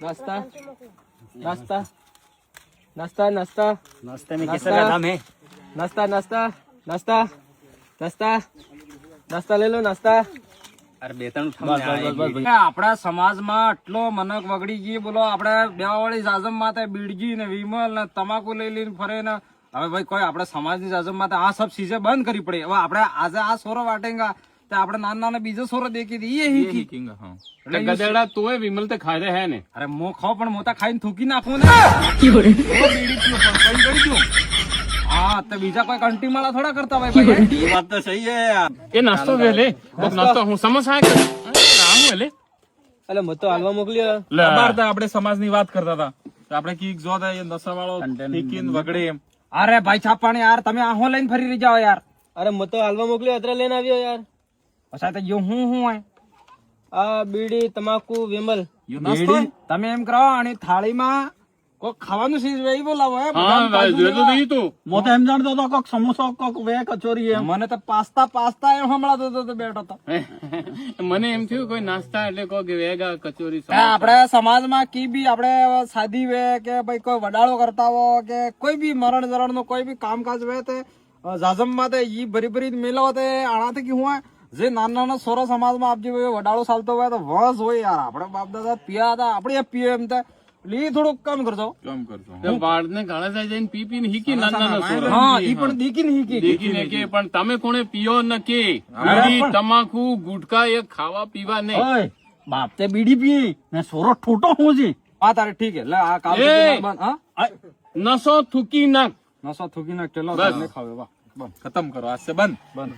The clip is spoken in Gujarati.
नाश्ता नाश्ता नाश्ता नाश्ता नाश्ते में कैसा का दाम है? नाश्ता नाश्ता नाश्ता नाश्ता नाश्ता ले लो नाश्ता અરે બે ત્રણ આપણા સમાજમાં આટલો મનક વગડી ગઈ બોલો આપણે બેવાવાળી જાજમ માથે બીડજી ને વિમલ ને તમાકુ લઈ લઈને ફરે ને હવે ભાઈ કોઈ આપણે સમાજની જાજમ માથે આ સબ ચીજે બંધ કરી પડે હવે આપણે આજે આ સોરો વાટેંગા તો આપણે નાના નાના બીજો સોરો દેખી દી એ હીકી ગધેડા તોય વિમલ તે ખાય હે ને અરે મો ખાવ પણ મોતા ખાઈને થૂકી નાખું ને બીડી પીવું પણ કઈ કરી દઉં હા તો બીજા કોઈ કંટી માળા થોડા કરતા ભાઈ વાત તો સહી હે યાર. એ નાસ્તો વે લે નાસ્તો હું સમોસા રામ લે અલે મત તો હાલવા મોકલ્યો આપણે સમાજની વાત કરતા હતા આપણે કીક જો થાય નશા વાળો ઠીકીને વગડે એમ. અરે ભાઈ છાપાણી યાર તમે આહો લઈને ફરી રહી જાઓ યાર અરે મત તો હાલવા મોકલ્યો અત્યારે લઈને આવ્યો યાર અચ્છા તો યો હું હોય આ બીડી તમાકુ વિમલ બીડી તમે એમ કરો અને થાળીમાં કોઈ ખાવાનું ચીજ વે બોલાવો હે મો તો એમ જાણતો હતો કોક સમોસા કોક વે કચોરી એમ. મને તો પાસ્તા પાસ્તા એમ હમણાં તો બેઠો તો મને એમ થયું કોઈ નાસ્તા એટલે કોઈ વેગા કચોરી આપણે સમાજમાં કી બી આપણે શાદી વે કે ભાઈ કોઈ વડાળો કરતા હો કે કોઈ બી મરણ જરણ નો કોઈ બી કામકાજ વે તે જાજમ માં ઈ ભરી ભરી મેલો તે આણાથી કી હું જે નાના નાના સોરો સમાજમાં આપજે વડાળો ચાલતો હોય તો વસ હોય યાર આપણે બાપ દાદા પિયા હતા આપણે પીએ એમ લી થોડુંક કમ કરજો વાળ ને ગાળા જાય જઈને પી પીને હીકી નાના હા ઈ પણ દીકી ને દેખીને કે પણ તમે કોણે પીઓ ન કે બીડી તમાકુ ગુટકા એ ખાવા પીવા નહીં ઓય બાપ તે બીડી પી ને સોરો ઠોટો હું છે. હા તારે ઠીક હે લે આ કામ એ! હા નસો થૂકી નાખ નસો થૂકી નાખ ચલો બસ. ખાવે વાહ ખતમ કરો આજ સે બંધ.